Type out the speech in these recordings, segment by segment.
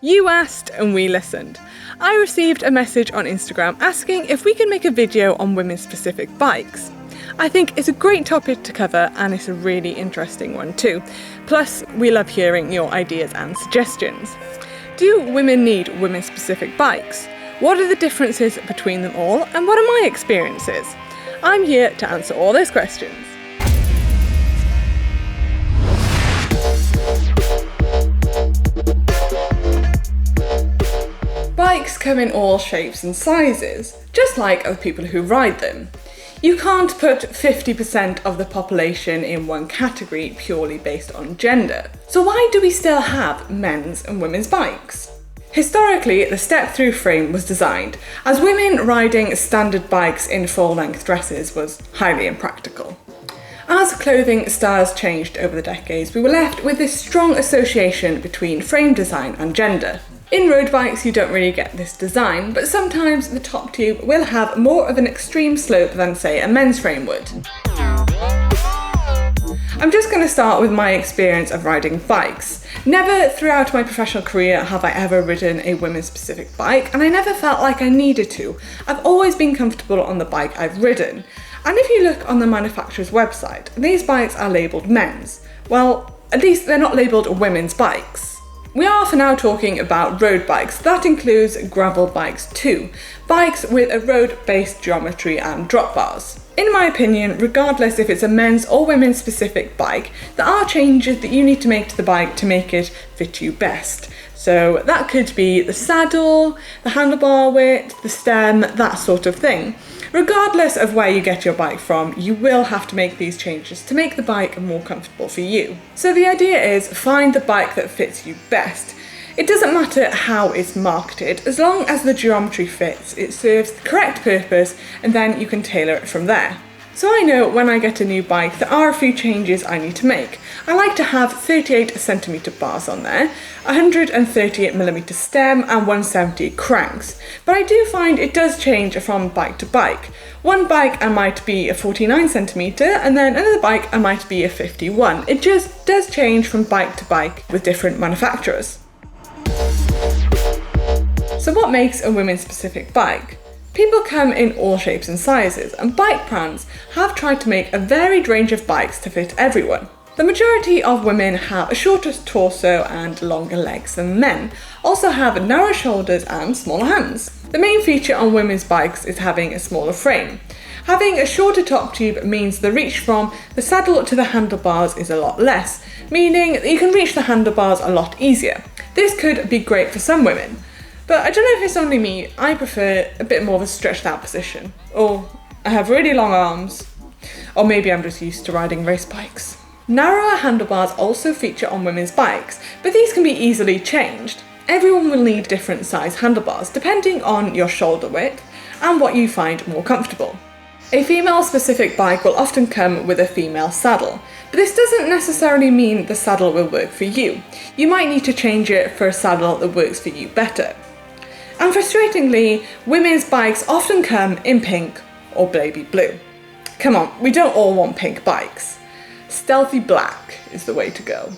You asked and we listened. I received a message on Instagram asking if we could make a video on women's specific bikes. I think it's a great topic to cover and it's a really interesting one too. Plus, we love hearing your ideas and suggestions. Do women need women specific bikes? What are the differences between them all and what are my experiences? I'm here to answer all those questions. Bikes come in all shapes and sizes, just like other people who ride them. You can't put 50% of the population in one category purely based on gender. So why do we still have men's and women's bikes? Historically, the step-through frame was designed as women riding standard bikes in full-length dresses was highly impractical. As clothing styles changed over the decades, we were left with this strong association between frame design and gender. In road bikes you don't really get this design, but sometimes the top tube will have more of an extreme slope than say a men's frame would. I'm just going to start with my experience of riding bikes. Never throughout my professional career have I ever ridden a women's specific bike, and I never felt like I needed to. I've always been comfortable on the bike I've ridden. And if you look on the manufacturer's website, these bikes are labelled men's. Well, at least they're not labelled women's bikes. We are for now talking about road bikes. That includes gravel bikes too. Bikes with a road-based geometry and drop bars. In my opinion, regardless if it's a men's or women's specific bike, there are changes that you need to make to the bike to make it fit you best. So that could be the saddle, the handlebar width, the stem, that sort of thing. Regardless of where you get your bike from, you will have to make these changes to make the bike more comfortable for you. So the idea is find the bike that fits you best. It doesn't matter how it's marketed, as long as the geometry fits, it serves the correct purpose, and then you can tailor it from there. So I know when I get a new bike there are a few changes I need to make. I like to have 38cm bars on there, 138mm stem and 170 cranks. But I do find it does change from bike to bike. One bike I might be a 49cm and then another bike I might be a 51. It just does change from bike to bike with different manufacturers. So what makes a women's specific bike? People come in all shapes and sizes, and bike brands have tried to make a varied range of bikes to fit everyone. The majority of women have a shorter torso and longer legs than men, also have narrow shoulders and smaller hands. The main feature on women's bikes is having a smaller frame. Having a shorter top tube means the reach from the saddle to the handlebars is a lot less, meaning that you can reach the handlebars a lot easier. This could be great for some women. But I don't know if it's only me, I prefer a bit more of a stretched out position. Or I have really long arms. Or maybe I'm just used to riding race bikes. Narrower handlebars also feature on women's bikes, but these can be easily changed. Everyone will need different size handlebars depending on your shoulder width and what you find more comfortable. A female specific bike will often come with a female saddle, but this doesn't necessarily mean the saddle will work for you. You might need to change it for a saddle that works for you better. And frustratingly, women's bikes often come in pink or baby blue. Come on, we don't all want pink bikes. Stealthy black is the way to go.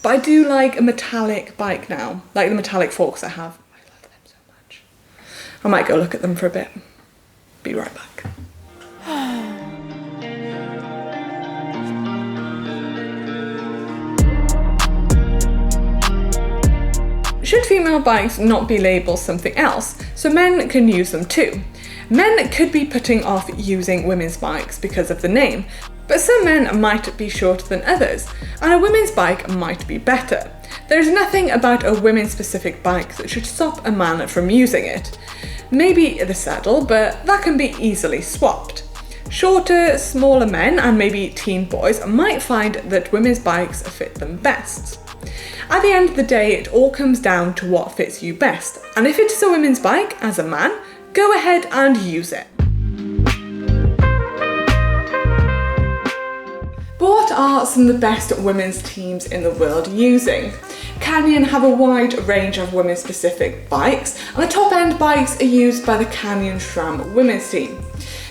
But I do like a metallic bike now, like the metallic forks I have. I love them so much. I might go look at them for a bit. Be right back. Should female bikes not be labelled something else, so men can use them too? Men could be putting off using women's bikes because of the name, but some men might be shorter than others, and a women's bike might be better. There's nothing about a women's specific bike that should stop a man from using it. Maybe the saddle, but that can be easily swapped. Shorter, smaller men and maybe teen boys might find that women's bikes fit them best. At the end of the day, it all comes down to what fits you best, and if it is a women's bike as a man, go ahead and use it. But what are some of the best women's teams in the world using? Canyon have a wide range of women's specific bikes, and the top end bikes are used by the Canyon SRAM women's team.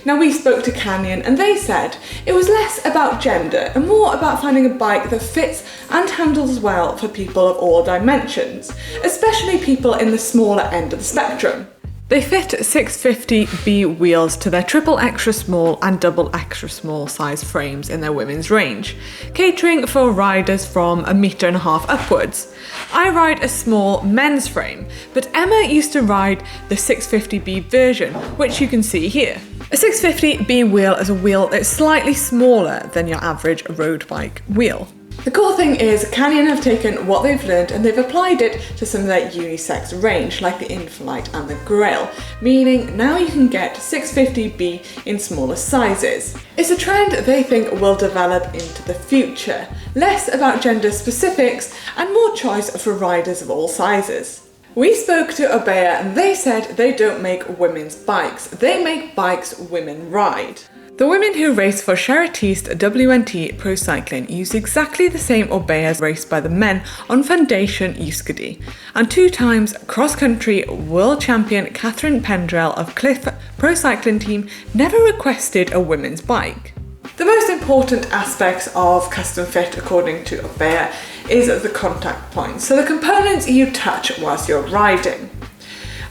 Now we spoke to Canyon and they said it was less about gender and more about finding a bike that fits and handles well for people of all dimensions, especially people in the smaller end of the spectrum. They fit 650B wheels to their triple extra small and double extra small size frames in their women's range, catering for riders from 1.5 meters upwards. I ride a small men's frame, but Emma used to ride the 650B version, which you can see here. A 650B wheel is a wheel that's slightly smaller than your average road bike wheel. The cool thing is Canyon have taken what they've learned and they've applied it to some of their unisex range, like the Inflight and the Grail, meaning now you can get 650B in smaller sizes. It's a trend they think will develop into the future, less about gender specifics and more choice for riders of all sizes. We spoke to Obeya and they said they don't make women's bikes, they make bikes women ride. The women who race for Chartiste WNT Pro Cycling use exactly the same Obeyas raced by the men on Foundation Euskadi, and 2 times cross-country world champion Catherine Pendrell of Cliff Pro Cycling team never requested a women's bike. The most important aspects of custom fit, according to Obeya, is the contact points, so the components you touch whilst you're riding.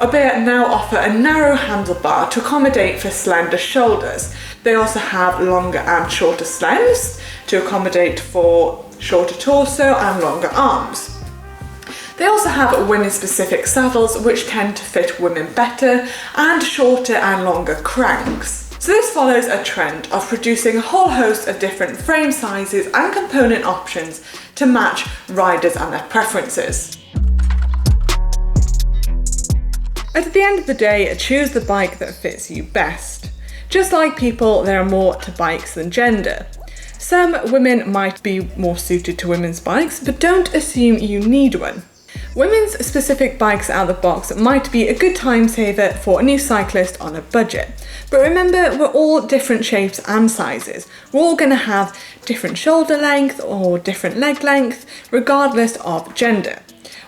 Obeya now offer a narrow handlebar to accommodate for slender shoulders. They also have longer and shorter stems to accommodate for shorter torso and longer arms. They also have women-specific saddles which tend to fit women better, and shorter and longer cranks. So this follows a trend of producing a whole host of different frame sizes and component options to match riders and their preferences. At the end of the day, choose the bike that fits you best. Just like people, there are more to bikes than gender. Some women might be more suited to women's bikes, but don't assume you need one. Women's specific bikes out of the box might be a good time saver for a new cyclist on a budget. But remember, we're all different shapes and sizes. We're all going to have different shoulder length or different leg length, regardless of gender.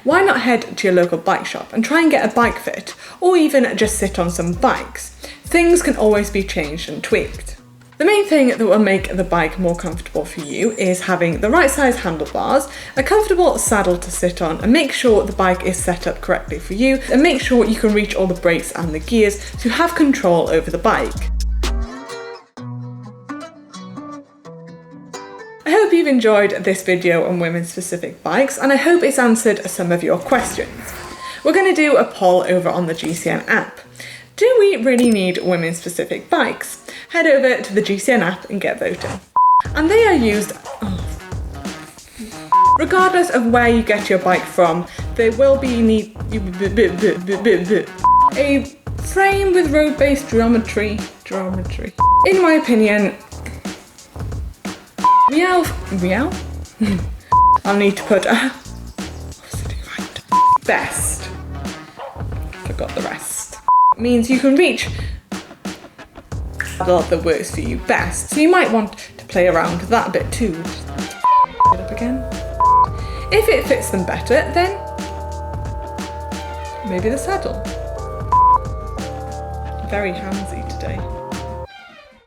Why not head to your local bike shop and try and get a bike fit, or even just sit on some bikes? Things can always be changed and tweaked. The main thing that will make the bike more comfortable for you is having the right size handlebars, a comfortable saddle to sit on, and make sure the bike is set up correctly for you, and make sure you can reach all the brakes and the gears to have control over the bike. I hope you've enjoyed this video on women's specific bikes, and I hope it's answered some of your questions. We're going to do a poll over on the GCN app. Do we really need women's specific bikes? Head over to the GCN app and get voting. And they are used, regardless of where you get your bike from, they will be a frame with road-based geometry. In my opinion, meow. I'll need to put best. Forgot the rest. Means you can reach a lot that works for you best. So you might want to play around with that a bit too. It up again. If it fits them better, then maybe the saddle. Very handsy.